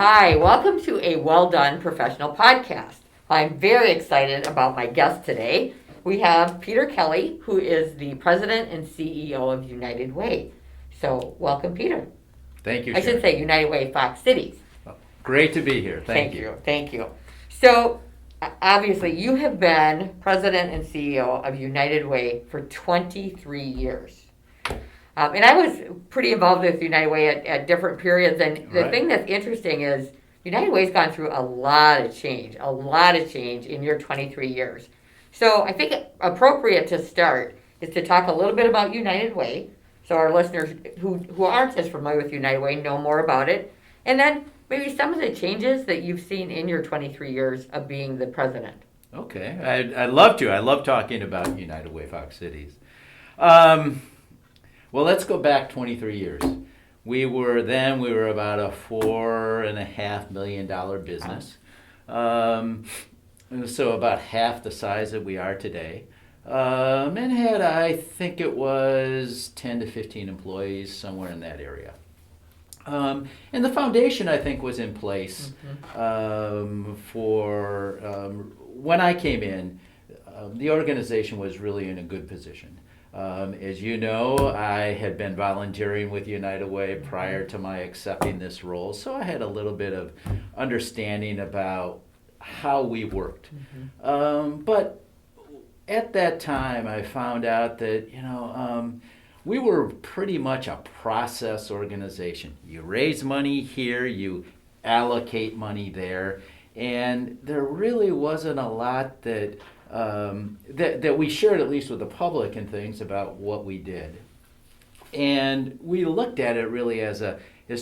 Hi, welcome to a Well Done Professional podcast. I'm very excited about my guest today. We have Peter Kelly, who is the President and CEO of United Way. So, welcome, Peter. Thank you, I Sharon. should say United Way Fox Cities. Great to be here. Thank you. Thank you. So, obviously, you have been President and CEO of United Way for 23 years. And I was pretty involved with United Way at different periods. And the thing that's interesting is United Way's gone through a lot of change in your 23 years. So I think appropriate to start is to talk a little bit about United Way, so our listeners who aren't as familiar with United Way know more about it. And then maybe some of the changes that you've seen in your 23 years of being the president. Okay, I'd love to. I love talking about United Way Fox Cities. Well, let's go back 23 years. We were about a $4.5 million business. So about half the size that we are today. And had, I think it was 10 to 15 employees, somewhere in that area. And the foundation, I think, was in place for when I came in. The organization was really in a good position. As you know, I had been volunteering with United Way prior to my accepting this role, so I had a little bit of understanding about how we worked. But at that time, I found out that, we were pretty much a process organization. You raise money here, you allocate money there, and there really wasn't a lot that we shared, at least with the public and things, about what we did. And we looked at it really as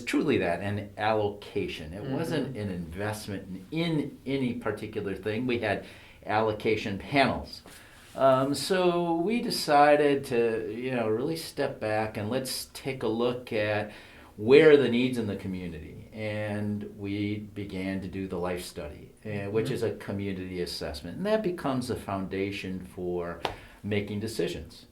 truly that, an allocation. It wasn't an investment in any particular thing. We had allocation panels. So we decided to, really step back and let's take a look at where are the needs in the community. And we began to do the life study, which is a community assessment. And that becomes the foundation for making decisions.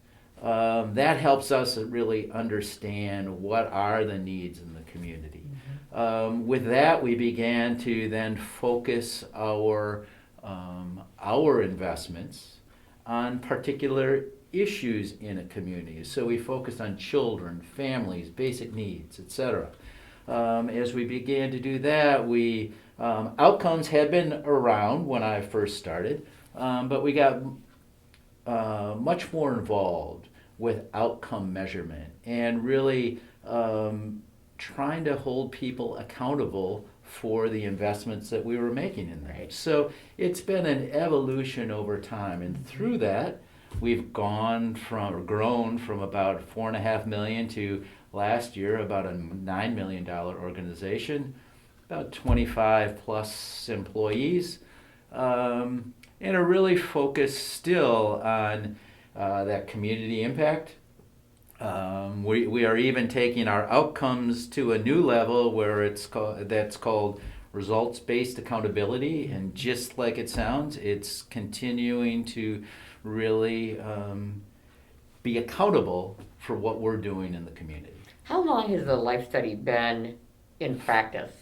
That helps us really understand what are the needs in the community. With that, we began to then focus our investments on particular issues in a community. So we focused on children, families, basic needs, etc. As we began to do that, outcomes had been around when I first started, but we got much more involved with outcome measurement and really trying to hold people accountable for the investments that we were making in them. So it's been an evolution over time, and through that, we've grown from about $4.5 million to last year about a $9 million organization, about 25 plus employees, and are really focused still on that community impact. We are even taking our outcomes to a new level where that's called results-based accountability, and just like it sounds, it's continuing to really be accountable for what we're doing in the community. How long has the life study been in practice?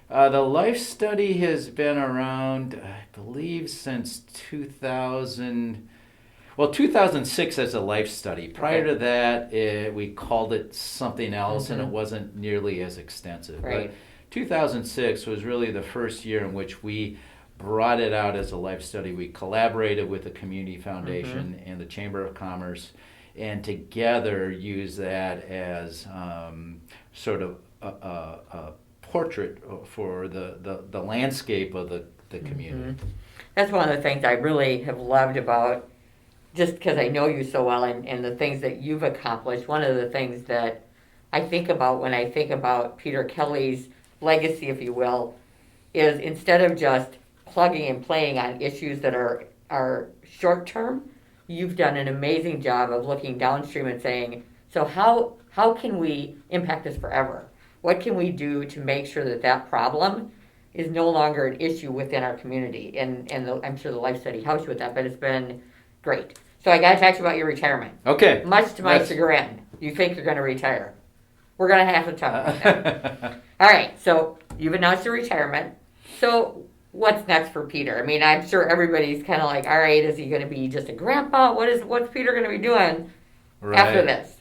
The life study has been around, I believe, since 2006 as a life study. Prior to that, we called it something else, and it wasn't nearly as extensive. Right. But 2006 was really the first year in which we brought it out as a life study. We collaborated with the Community Foundation and the Chamber of Commerce, and together used that as sort of a portrait for the landscape of the community. That's one of the things I really have loved about, just because I know you so well and the things that you've accomplished. One of the things that I think about when I think about Peter Kelly's legacy, if you will, is instead of just plugging and playing on issues that are short term, you've done an amazing job of looking downstream and saying, so how can we impact this forever? What can we do to make sure that problem is no longer an issue within our community? And I'm sure the life study helps you with that, but it's been great. So I got to talk to you about your retirement. Okay. Much to my chagrin, you think you're going to retire. We're going to have to talk about that. All right, so you've announced your retirement. So what's next for Peter? I mean, I'm sure everybody's kind of like, all right, is he going to be just a grandpa? What's Peter going to be doing after this?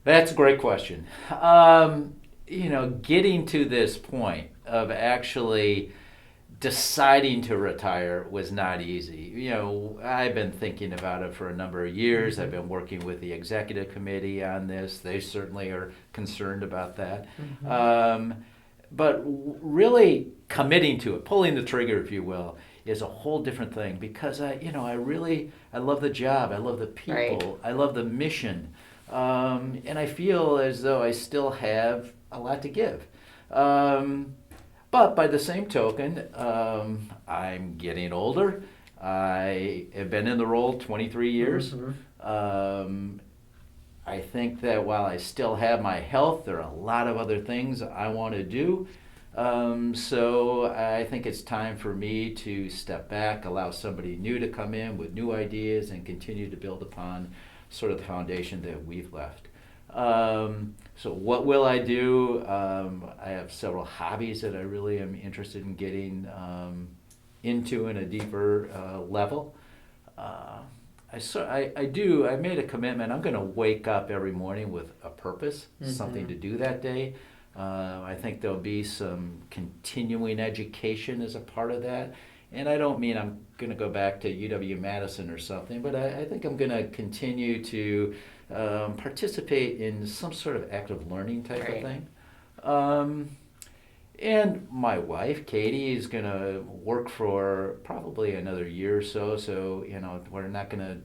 That's a great question. Getting to this point of actually deciding to retire was not easy. I've been thinking about it for a number of years. I've been working with the executive committee on this. They certainly are concerned about that. But really committing to it, pulling the trigger, if you will, is a whole different thing because I love the job. I love the people. Right. I love the mission. And I feel as though I still have a lot to give. But by the same token, I'm getting older. I have been in the role 23 years. I think that while I still have my health, there are a lot of other things I want to do. So I think it's time for me to step back, allow somebody new to come in with new ideas and continue to build upon sort of the foundation that we've left. So what will I do? I have several hobbies that I really am interested in getting into in a deeper level. I made a commitment. I'm going to wake up every morning with a purpose, something to do that day. I think there'll be some continuing education as a part of that. And I don't mean I'm going to go back to UW-Madison or something, but I think I'm going to continue to participate in some sort of active learning type of thing. And my wife, Katie, is going to work for probably another year or so. So, we're not going to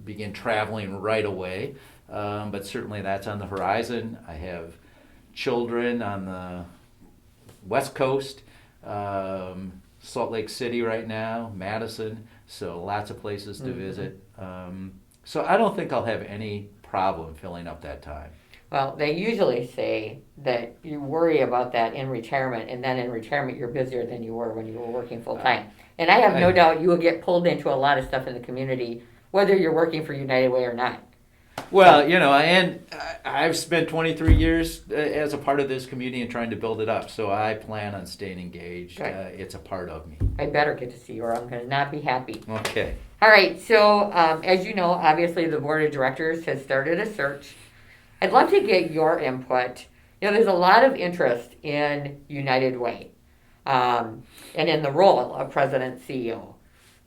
begin traveling right away. But certainly that's on the horizon. I have children on the West Coast, Salt Lake City right now, Madison. So lots of places to visit. So I don't think I'll have any problem filling up that time. Well, they usually say that you worry about that in retirement, and then in retirement you're busier than you were when you were working full time. And I have no doubt you will get pulled into a lot of stuff in the community, whether you're working for United Way or not. Well, and I've spent 23 years as a part of this community and trying to build it up, so I plan on staying engaged. It's a part of me. I better get to see you or I'm going to not be happy. Okay. All right, so as you know, obviously the board of directors has started a search. I'd love to get your input. There's a lot of interest in United Way and in the role of president CEO.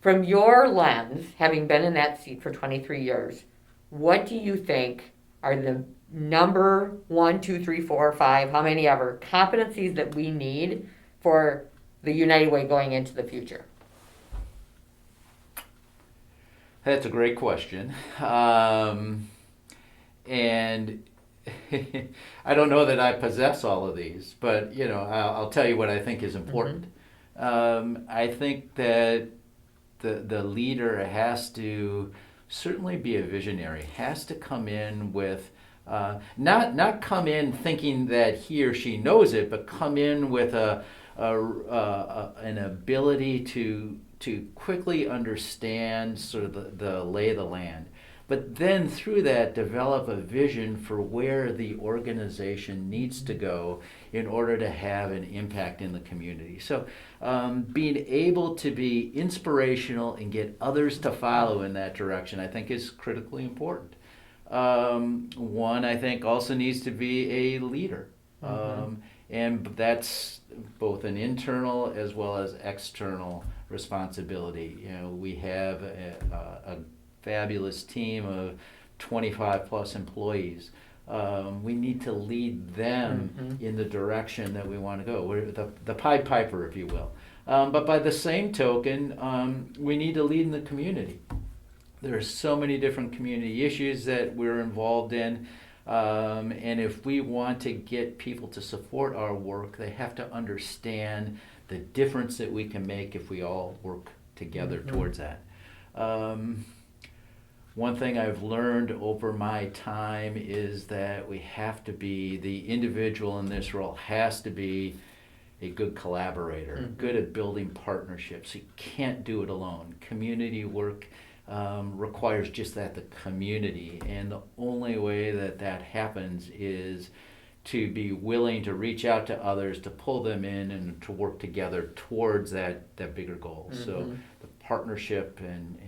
From your lens, having been in that seat for 23 years, what do you think are the number 1, 2, 3, 4, 5, how many ever, competencies that we need for the United Way going into the future? That's a great question. And I don't know that I possess all of these, but I'll tell you what I think is important. I think that the leader has to certainly be a visionary, has to come in with not come in thinking that he or she knows it, but come in with an ability to quickly understand sort of the lay of the land. But then through that, develop a vision for where the organization needs to go in order to have an impact in the community. So being able to be inspirational and get others to follow in that direction, I think is critically important. One, I think, also needs to be a leader. And that's both an internal as well as external responsibility. We have a fabulous team of 25 plus employees. We need to lead them in the direction that we want to go. We're the Pied Piper, if you will. But by the same token, we need to lead in the community. There are so many different community issues that we're involved in. And if we want to get people to support our work, they have to understand the difference that we can make if we all work together towards that. One thing I've learned over my time is that the individual in this role has to be a good collaborator, good at building partnerships. You can't do it alone. Community work requires just that, the community. And the only way that happens is to be willing to reach out to others, to pull them in, and to work together towards that bigger goal. Mm-hmm. So the partnership and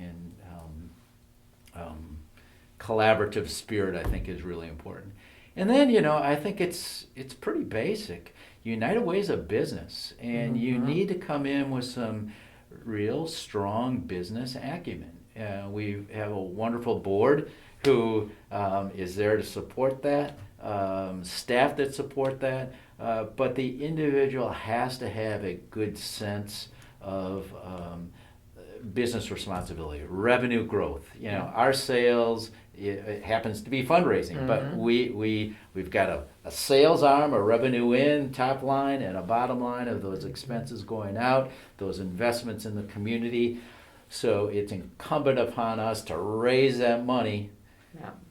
collaborative spirit, I think, is really important. And then, I think it's pretty basic. United Way is a business, and you need to come in with some real strong business acumen. We have a wonderful board who is there to support that, staff that support that, but the individual has to have a good sense of business responsibility, revenue growth. Our sales, it happens to be fundraising, but we've got a sales arm, a revenue in, top line, and a bottom line of those expenses going out, those investments in the community. So it's incumbent upon us to raise that money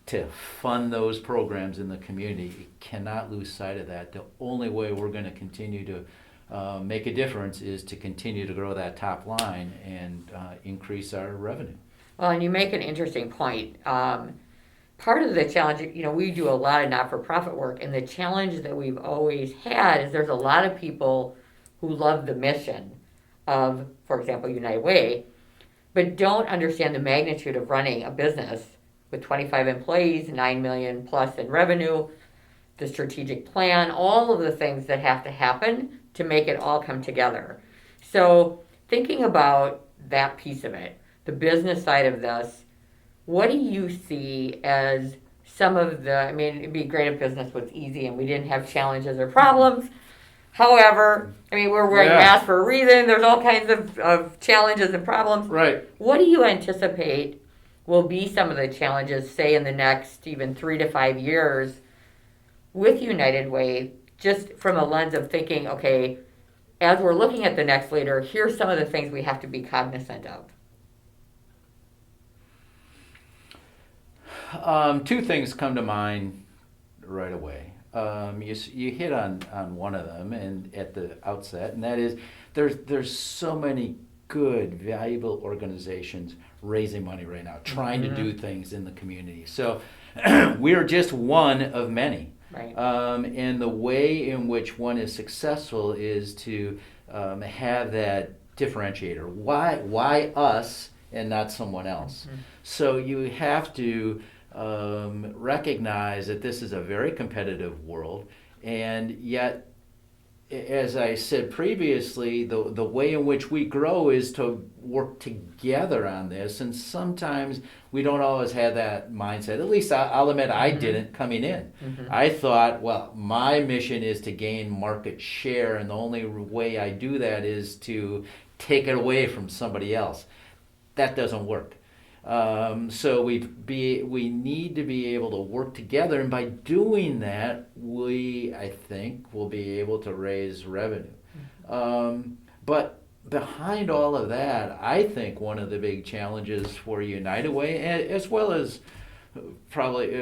to fund those programs in the community. You cannot lose sight of that. The only way we're going to continue to make a difference is to continue to grow that top line and increase our revenue. Well, and you make an interesting point. Part of the challenge, we do a lot of not-for-profit work, and the challenge that we've always had is there's a lot of people who love the mission of, for example, United Way, but don't understand the magnitude of running a business with 25 employees, 9 million plus in revenue, the strategic plan, all of the things that have to happen to make it all come together. So thinking about that piece of it, the business side of this, what do you see as some of it'd be great if business was easy and we didn't have challenges or problems. However, we're wearing masks for a reason. There's all kinds of challenges and problems. Right. What do you anticipate will be some of the challenges, say, in the next even 3 to 5 years with United Way, just from a lens of thinking, okay, as we're looking at the next leader, here's some of the things we have to be cognizant of. Two things come to mind right away. You hit on one of them and at the outset, and that is there's so many good, valuable organizations raising money right now, trying to do things in the community. So we're just one of many. Right. And the way in which one is successful is to have that differentiator. Why us and not someone else? So you have to recognize that this is a very competitive world, and yet, as I said previously, the way in which we grow is to work together on this, and sometimes we don't always have that mindset. At least I'll admit I didn't coming in. I thought, well, my mission is to gain market share, and the only way I do that is to take it away from somebody else. That doesn't work. So we need to be able to work together, and by doing that, I think, will be able to raise revenue. But behind all of that, I think one of the big challenges for United Way, as well as probably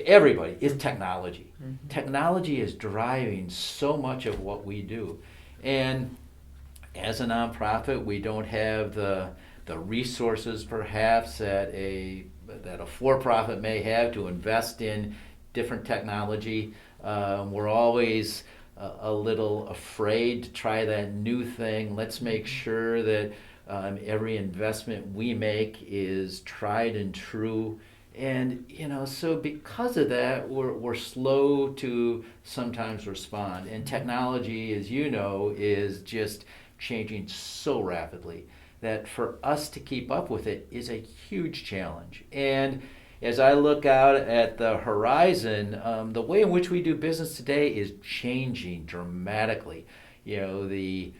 everybody, is technology. Technology is driving so much of what we do, and as a nonprofit, we don't have the resources perhaps that a for-profit may have to invest in different technology. We're always a little afraid to try that new thing. Let's make sure that every investment we make is tried and true. And so because of that, we're slow to sometimes respond. And technology, as you know, is just changing so rapidly that for us to keep up with it is a huge challenge. And as I look out at the horizon, the way in which we do business today is changing dramatically. The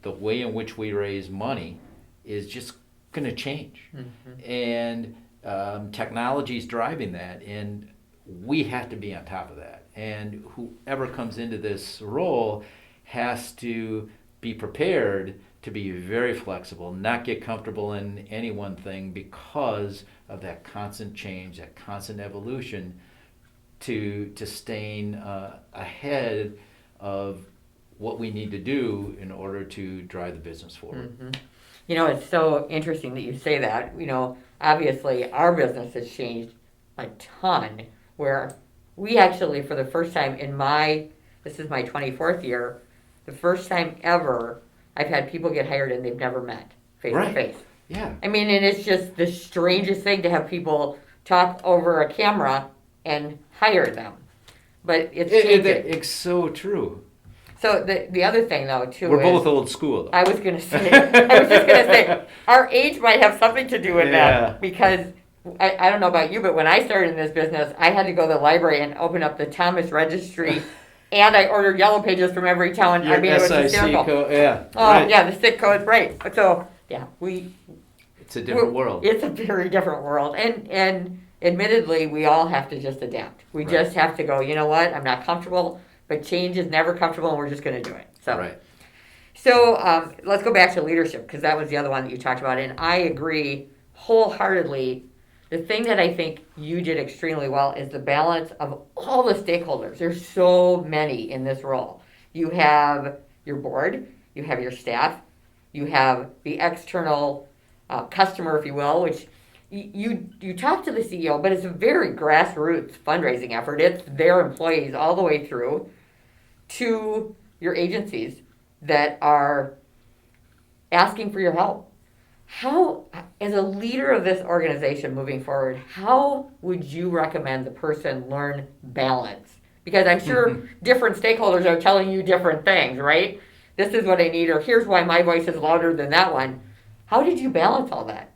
way in which we raise money is just going to change. And technology is driving that, and we have to be on top of that. And whoever comes into this role has to be prepared to be very flexible, not get comfortable in any one thing because of that constant change, that constant evolution, to staying ahead of what we need to do in order to drive the business forward. It's so interesting that you say that. Obviously our business has changed a ton, where we actually, for the first time this is my 24th year, the first time ever I've had people get hired and they've never met face to face. Yeah. I mean, and it's just the strangest thing to have people talk over a camera and hire them. But it's changing. It's so true. So the other thing though too We're is, both old school though. I was just gonna say our age might have something to do with that, because I don't know about you, but when I started in this business, I had to go to the library and open up the Thomas Registry, and I ordered yellow pages from every town. Your I mean, it was SIC hysterical. code, yeah. Oh right. yeah, the SIC code's right. So yeah, It's a different world. It's a very different world, and admittedly, we all have to just adapt. We just have to go, you know what, I'm not comfortable, but change is never comfortable, and we're just going to do it. So let's go back to leadership, because that was the other one that you talked about, and I agree wholeheartedly. The thing that I think you did extremely well is the balance of all the stakeholders. There's so many in this role. You have your board, you have your staff, you have the external customer, if you will, which you talk to the CEO, but it's a very grassroots fundraising effort. It's their employees all the way through to your agencies that are asking for your help. How, as a leader of this organization moving forward, how would you recommend the person learn balance? Because I'm sure different stakeholders are telling you different things, right? This is what I need, or here's why my voice is louder than that one. How did you balance all that?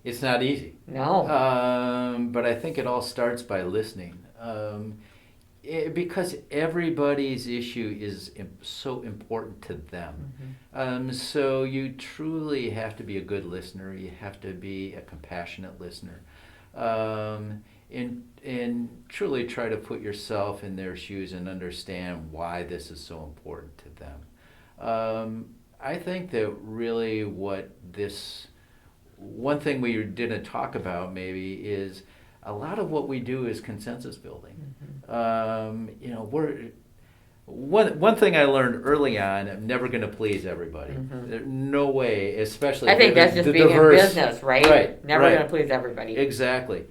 It's not easy. No. But I think it all starts by listening. Because everybody's issue is so important to them. So you truly have to be a good listener. You have to be a compassionate listener. And truly try to put yourself in their shoes and understand why this is so important to them. I think that really one thing we didn't talk about maybe is a lot of what we do is consensus building. One thing I learned early on, I'm never going to please everybody. There's no way, especially I think that's just being diverse, in business, right? Never going to please everybody. Exactly.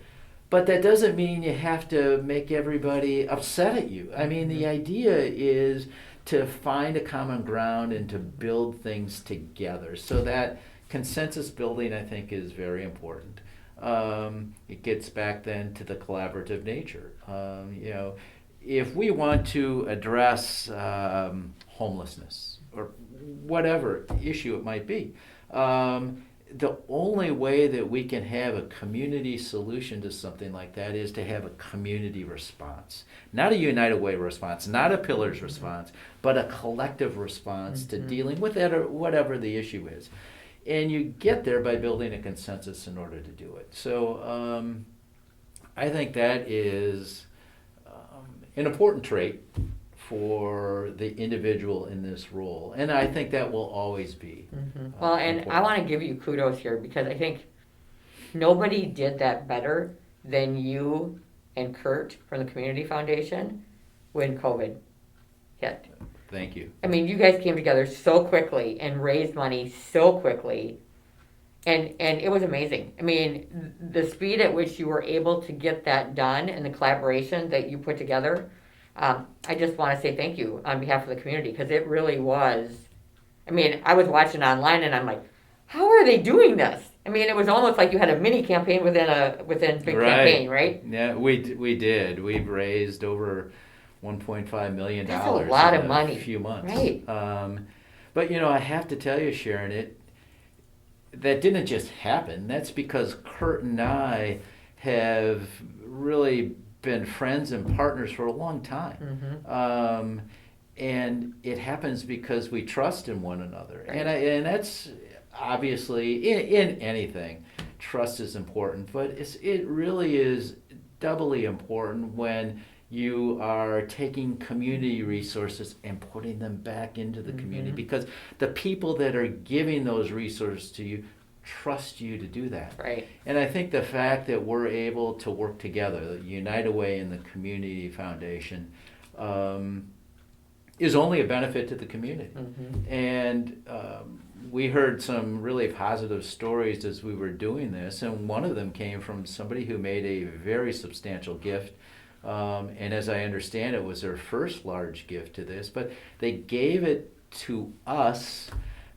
But that doesn't mean you have to make everybody upset at you. I mean, the idea is to find a common ground and to build things together. So that consensus building, I think, is very important. It gets back then to the collaborative nature. If we want to address homelessness or whatever issue it might be, the only way that we can have a community solution to something like that is to have a community response. Not a United Way response, not a Pillars response, but a collective response to dealing with that or whatever the issue is. And you get there by building a consensus in order to do it. So I think that is an important trait for the individual in this role. And I think that will always be. Well, and important. I want to give you kudos here, because I think nobody did that better than you and Kurt from the Community Foundation when COVID hit. Thank you. I mean, you guys came together so quickly and raised money so quickly, and it was amazing. I mean, the speed at which you were able to get that done and the collaboration that you put together, I just want to say thank you on behalf of the community, because it really was. I mean, I was watching online and I'm like, how are they doing this? I mean, it was almost like you had a mini campaign within a big campaign, right? Yeah, we did. We've raised over $1.5 million. That's a lot of money. In a few months. Right. But I have to tell you, Sharon, that didn't just happen. That's because Kurt and I have really been friends and partners for a long time. And it happens because we trust in one another. Right. And that's obviously in anything, trust is important, but it really is doubly important when you are taking community resources and putting them back into the community, because the people that are giving those resources to you trust you to do that. Right. And I think the fact that we're able to work together, the United Way and the Community Foundation, is only a benefit to the community. And we heard some really positive stories as we were doing this, and one of them came from somebody who made a very substantial gift. And as I understand it, was their first large gift to this, but they gave it to us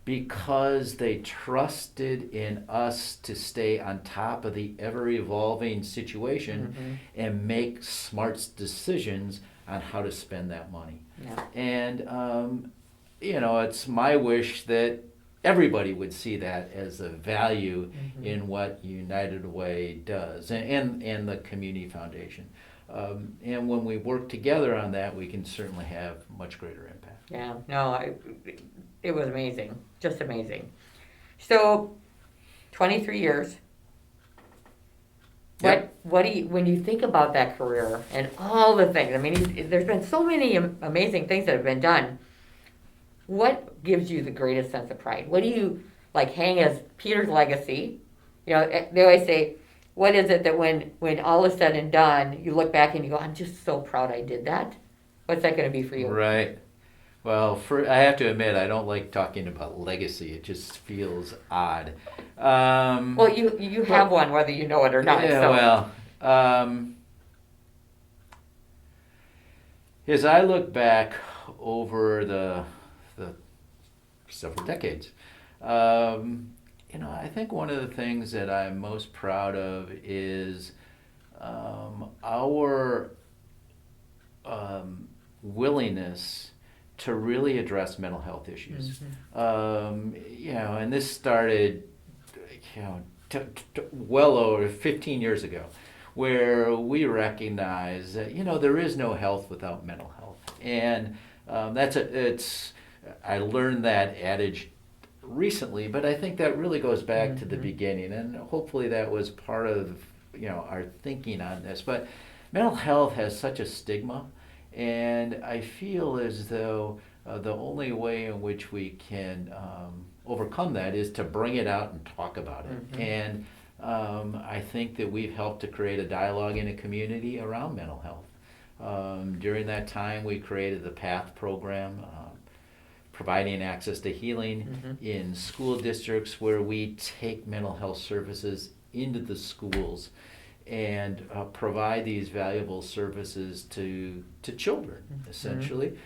because they trusted in us to stay on top of the ever-evolving situation and make smart decisions on how to spend that money. Yeah. And, it's my wish that everybody would see that as a value in what United Way does and the Community Foundation. And when we work together on that, we can certainly have much greater impact. Yeah, no, it was amazing, just amazing. So, 23 years. Yep. What do you, when you think about that career and all the things, I mean, there's been so many amazing things that have been done. What gives you the greatest sense of pride? What do you like hang as Peter's legacy? They always say, what is it that when all is said and done, you look back and you go, I'm just so proud I did that? What's that going to be for you? Right. Well, I have to admit, I don't like talking about legacy. It just feels odd. Well, you have one, whether you know it or not. Yeah, so. well, as I look back over the several decades, I think one of the things that I'm most proud of is our willingness to really address mental health issues. And this started, well over 15 years ago, where we recognize that, there is no health without mental health. And I learned that adage recently, but I think that really goes back to the beginning, and hopefully that was part of our thinking on this. But mental health has such a stigma, and I feel as though the only way in which we can overcome that is to bring it out and talk about it. And I think that we've helped to create a dialogue in a community around mental health. During that time, we created the PATH program, providing access to healing in school districts, where we take mental health services into the schools and provide these valuable services to children, essentially,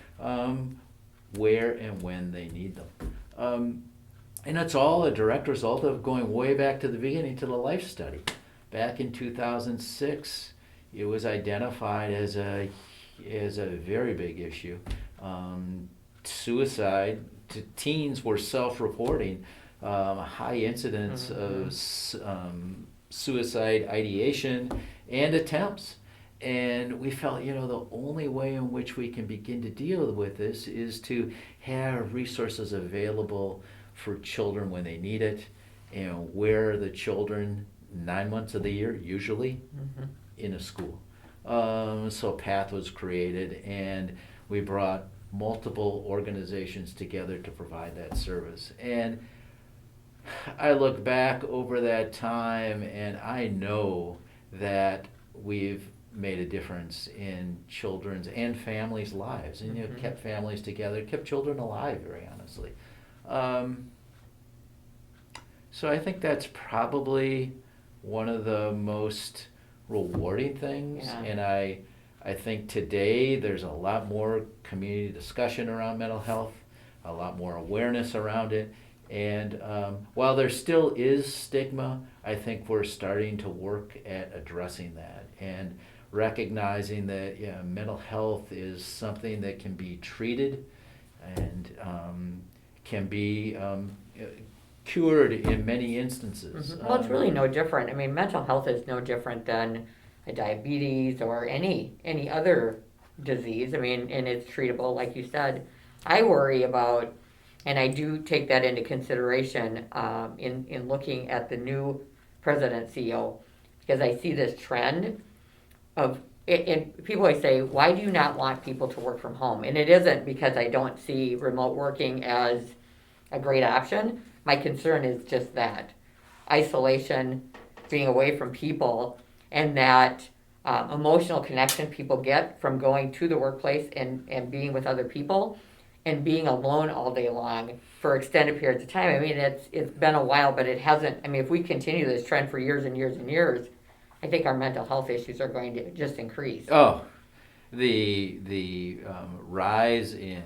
where and when they need them. And it's all a direct result of going way back to the beginning, to the life study. Back in 2006, it was identified as a very big issue. Suicide, teens were self-reporting high incidence of suicide ideation and attempts. And we felt, the only way in which we can begin to deal with this is to have resources available for children when they need it, and where the children 9 months of the year, usually, in a school. So PATH was created, and we brought multiple organizations together to provide that service. And I look back over that time, and I know that we've made a difference in children's and families' lives, and kept families together, kept children alive, very honestly. So I think that's probably one of the most rewarding things. And I think today there's a lot more community discussion around mental health, a lot more awareness around it. And while there still is stigma, I think we're starting to work at addressing that and recognizing that mental health is something that can be treated and can be cured in many instances. Well, it's really no different. I mean, mental health is no different than diabetes or any other disease. I mean, and it's treatable, like you said. I worry about, and I do take that into consideration in looking at the new president CEO, because I see this trend of, and people always say, why do you not want people to work from home? And it isn't because I don't see remote working as a great option. My concern is just that isolation, being away from people, and that emotional connection people get from going to the workplace and being with other people and being alone all day long for extended periods of time. I mean, it's been a while, but it hasn't. I mean, if we continue this trend for years and years and years, I think our mental health issues are going to just increase. Oh, the rise in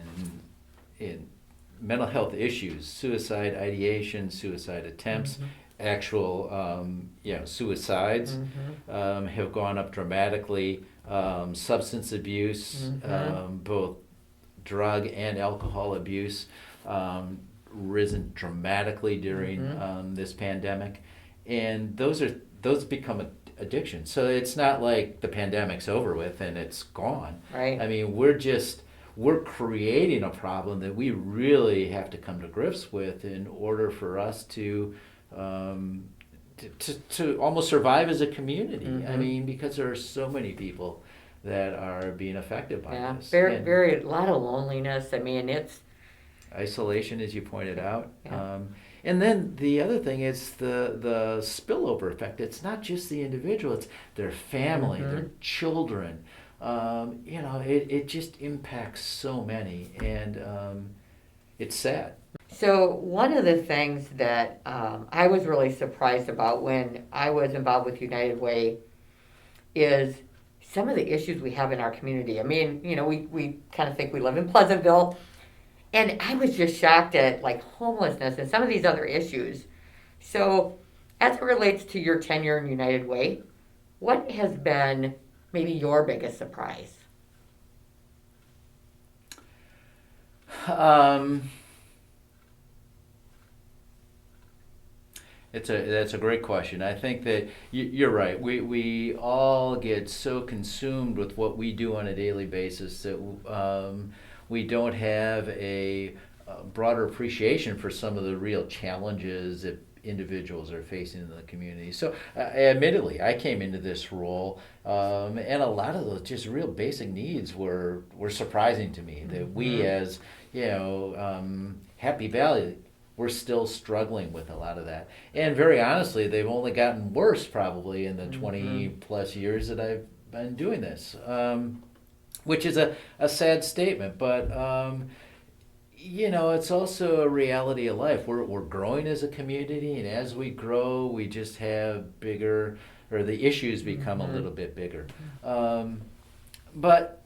mental health issues, suicide ideation, suicide attempts, actual suicides have gone up dramatically. Substance abuse, both drug and alcohol abuse, risen dramatically during this pandemic, and those become addictions. So it's not like the pandemic's over with and it's gone. Right. I mean, we're creating a problem that we really have to come to grips with in order for us to almost survive as a community. I mean, because there are so many people that are being affected by this. Very a lot of loneliness. I mean, it's isolation, as you pointed out. Yeah. And then the other thing is the spillover effect. It's not just the individual, it's their family, their children. It just impacts so many, and it's sad. So one of the things that I was really surprised about when I was involved with United Way is some of the issues we have in our community. I mean, we kind of think we live in Pleasantville, and I was just shocked at like homelessness and some of these other issues. So as it relates to your tenure in United Way, what has been maybe your biggest surprise? That's a great question. I think that you're right. We all get so consumed with what we do on a daily basis that we don't have a broader appreciation for some of the real challenges that individuals are facing in the community. So admittedly, I came into this role and a lot of those just real basic needs were surprising to me, that we as Happy Valley, we're still struggling with a lot of that. And very honestly, they've only gotten worse probably in the 20 plus years that I've been doing this, which is a sad statement, but it's also a reality of life. We're growing as a community, and as we grow, we just have bigger, or the issues become a little bit bigger. But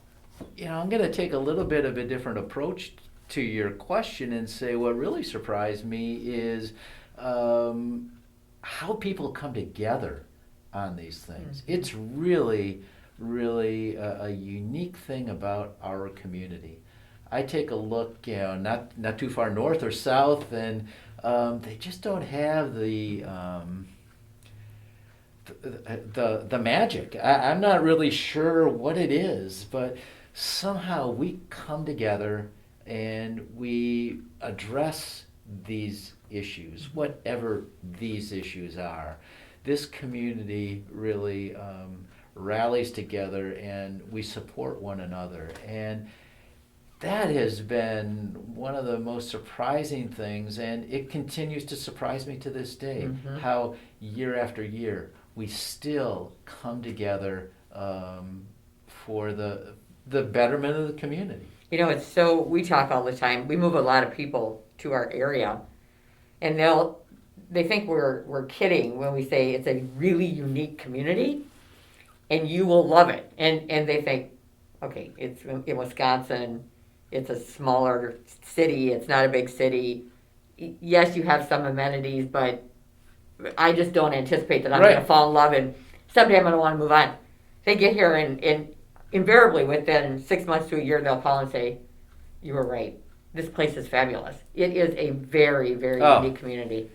I'm going to take a little bit of a different approach to your question and say what really surprised me is how people come together on these things. It's really, really a unique thing about our community. I take a look, not too far north or south, and they just don't have the magic. I'm not really sure what it is, but somehow we come together and we address these issues, whatever these issues are. This community really rallies together and we support one another. And that has been one of the most surprising things, and it continues to surprise me to this day, how year after year we still come together for the betterment of the community. It's so, we talk all the time. We move a lot of people to our area, and they think we're kidding when we say it's a really unique community, and you will love it. And they think, okay, it's in Wisconsin, it's a smaller city, it's not a big city. Yes, you have some amenities, but I just don't anticipate that I'm going to fall in love, and someday I'm going to want to move on. They get here, and invariably within 6 months to a year, they'll call and say, you were right. This place is fabulous. It is a very, very unique community.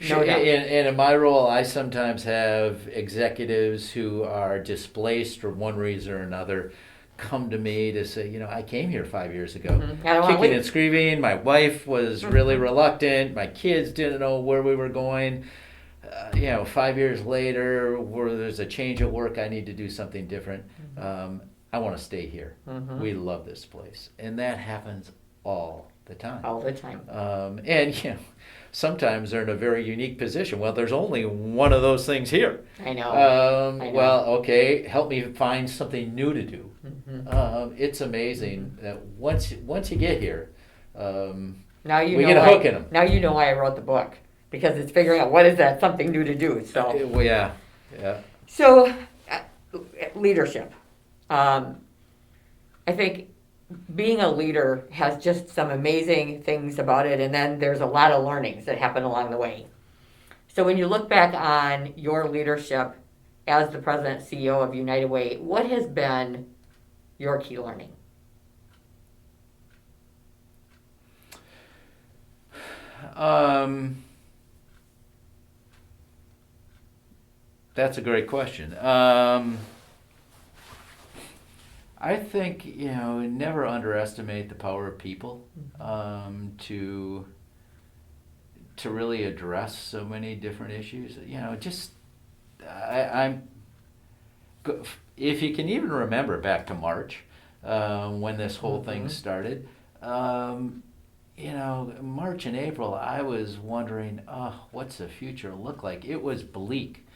No doubt. And in my role, I sometimes have executives who are displaced for one reason or another come to me to say, I came here 5 years ago, kicking and screaming. My wife was really reluctant. My kids didn't know where we were going. 5 years later, where there's a change at work, I need to do something different. I want to stay here. We love this place. And that happens all the time. All the time. And sometimes they're in a very unique position. Well, there's only one of those things here. I know. Well, okay, help me find something new to do. It's amazing that once you get here, Now you we know get a why, hook in them. Now you know why I wrote the book, because it's figuring out what is that something new to do. So Well, yeah. So, leadership. I think being a leader has just some amazing things about it, and then there's a lot of learnings that happen along the way. So, when you look back on your leadership as the president and CEO of United Way, what has been your key learning? That's a great question. I think, never underestimate the power of people to really address so many different issues. I'm if you can even remember back to March when this whole thing started. March and April, I was wondering, what's the future look like? It was bleak.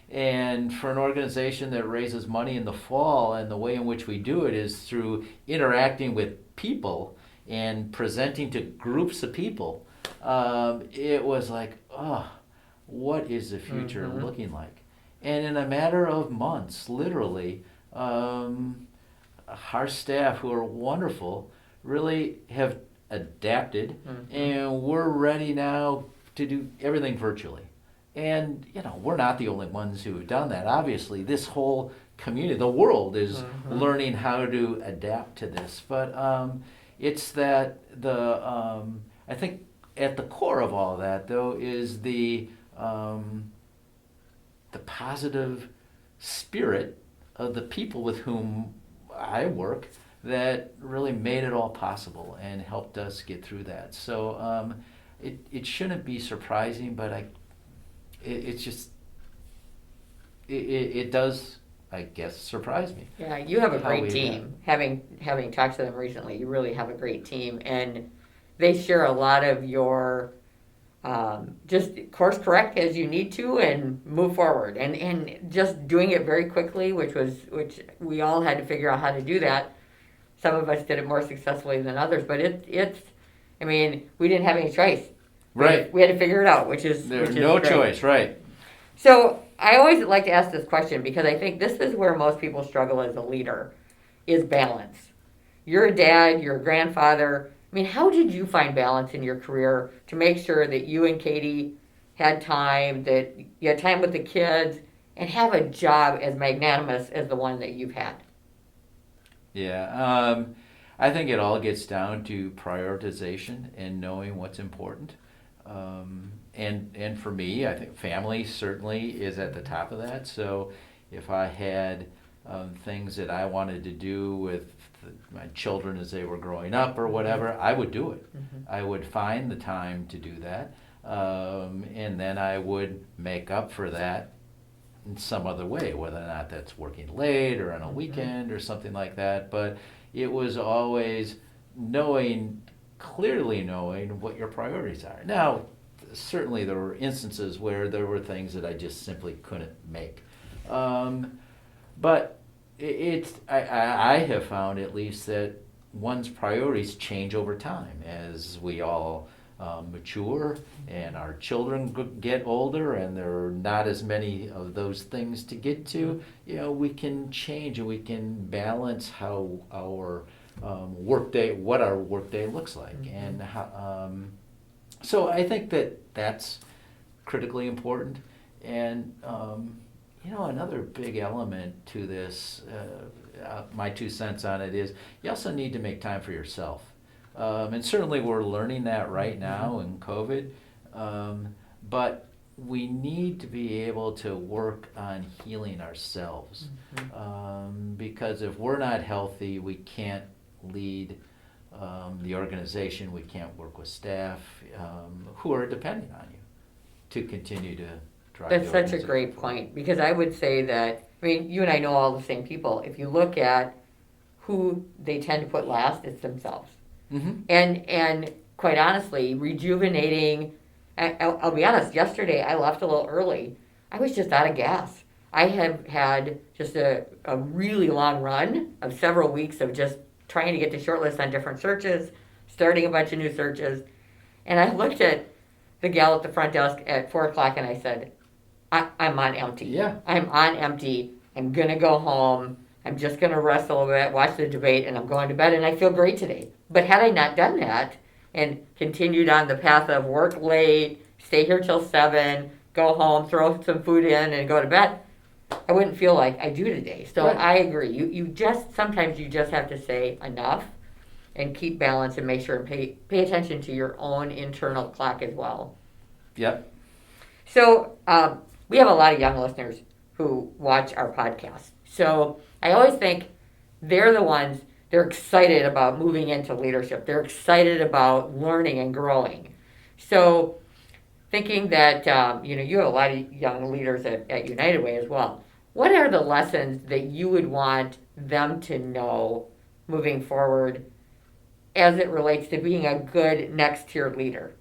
And for an organization that raises money in the fall, and the way in which we do it is through interacting with people and presenting to groups of people, it was like, what is the future looking like? And in a matter of months, literally, our staff, who are wonderful, really have adapted, and we're ready now to do everything virtually. And, we're not the only ones who have done that. Obviously, this whole community, the world, is learning how to adapt to this. But it's that I think at the core of all that, though, is the positive spirit of the people with whom I work that really made it all possible and helped us get through that. So it shouldn't be surprising, but it does, I guess, surprise me. Yeah, you have a great team. Having talked to them recently, you really have a great team, and they share a lot of your just course correct as you need to and move forward, and just doing it very quickly, which we all had to figure out how to do that. Some of us did it more successfully than others, but we didn't have any choice. Right. We had to figure it out, which is no great. choice, right. So I always like to ask this question, because I think this is where most people struggle as a leader, is balance. You're a dad, you're a grandfather. How did you find balance in your career to make sure that you and Katie had time, that you had time with the kids, and have a job as magnanimous as the one that you've had? Yeah, I think it all gets down to prioritization and knowing what's important. And for me, I think family certainly is at the top of that. So if I had things that I wanted to do with my children as they were growing up or whatever, I would do it. I would find the time to do that, and then I would make up for that in some other way, whether or not that's working late or on a weekend or something like that. But it was always clearly knowing what your priorities are. Now, certainly there were instances where there were things that I just simply couldn't make. But I have found, at least, that one's priorities change over time as we all mature and our children get older, and there are not as many of those things to get to. We can change and we can balance how our what our workday looks like, and how. So I think that's critically important, and another big element to this, my 2 cents on it, is you also need to make time for yourself. And certainly we're learning that right now in COVID, but we need to be able to work on healing ourselves, because if we're not healthy, we can't lead the organization, we can't work with staff who are depending on you to continue to drive the That's such a organization great forward. point, because I would say that, you and I know all the same people. If you look at who they tend to put last, it's themselves. And quite honestly, rejuvenating, I'll be honest, yesterday I left a little early. I was just out of gas. I have had just a really long run of several weeks of just trying to get to shortlist on different searches, starting a bunch of new searches. And I looked at the gal at the front desk at 4 o'clock and I said, I'm on empty. Yeah. I'm on empty. I'm going to go home. I'm just going to rest a little bit, watch the debate, and I'm going to bed, and I feel great today. But had I not done that and continued on the path of work late, stay here till 7, go home, throw some food in, and go to bed, I wouldn't feel like I do today. So Right. I agree. Sometimes you just have to say enough and keep balance and make sure and pay attention to your own internal clock as well. Yep. So we have a lot of young listeners who watch our podcast. So I always think they're the ones, they're excited about moving into leadership. They're excited about learning and growing. So thinking that, you have a lot of young leaders at United Way as well. What are the lessons that you would want them to know moving forward as it relates to being a good next tier leader?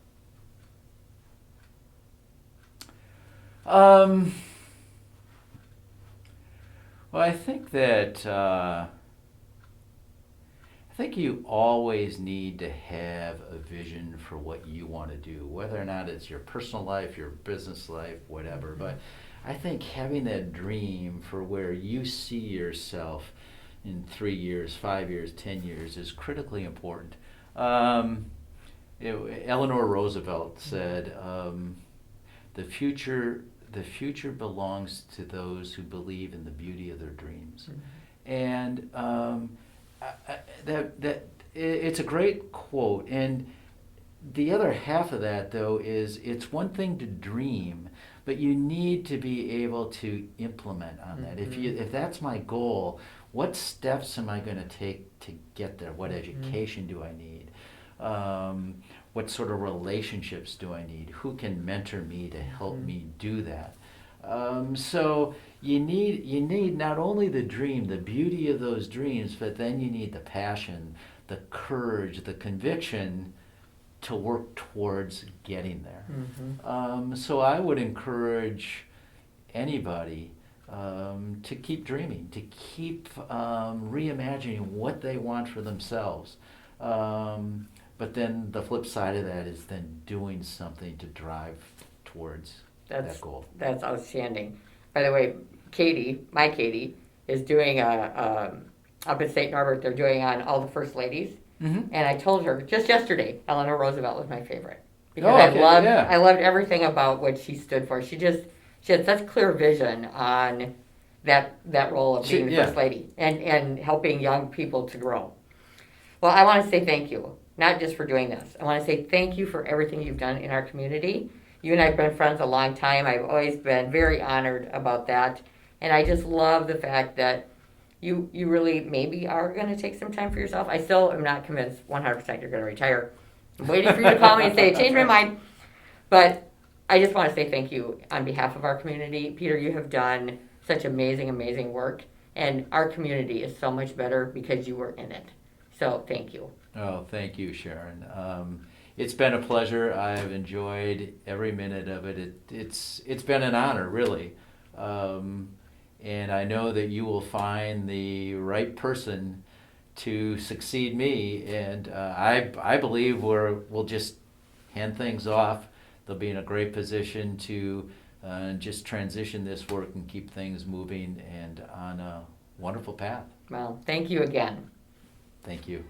Well, I think that I think you always need to have a vision for what you want to do, whether or not it's your personal life, your business life, whatever. But I think having that dream for where you see yourself in 3 years, 5 years, 10 years is critically important. Eleanor Roosevelt said, "The future belongs to those who believe in the beauty of their dreams," and it's a great quote. And the other half of that, though, is it's one thing to dream, but you need to be able to implement on that. If that's my goal, what steps am I going to take to get there? What education do I need? What sort of relationships do I need? Who can mentor me to help me do that? So you need not only the dream, the beauty of those dreams, but then you need the passion, the courage, the conviction to work towards getting there. So I would encourage anybody to keep dreaming, to keep reimagining what they want for themselves. But then the flip side of that is then doing something to drive towards that goal. That's outstanding. By the way, my Katie, is doing up in St. Norbert, they're doing on all the first ladies. And I told her just yesterday, Eleanor Roosevelt was my favorite. Because I loved everything about what she stood for. She had such clear vision on that role of being the first lady and helping young people to grow. Well, I want to say thank you, not just for doing this. I want to say thank you for everything you've done in our community. You and I have been friends a long time. I've always been very honored about that. And I just love the fact that you really maybe are going to take some time for yourself. I still am not convinced 100% you're going to retire. I'm waiting for you to call me and say, change my mind. But I just want to say thank you on behalf of our community. Peter, you have done such amazing, amazing work. And our community is so much better because you were in it. So thank you. Oh, thank you, Sharon. It's been a pleasure. I've enjoyed every minute of it. It's been an honor, really. And I know that you will find the right person to succeed me. And I believe we'll just hand things off. They'll be in a great position to just transition this work and keep things moving and on a wonderful path. Well, thank you again. Thank you.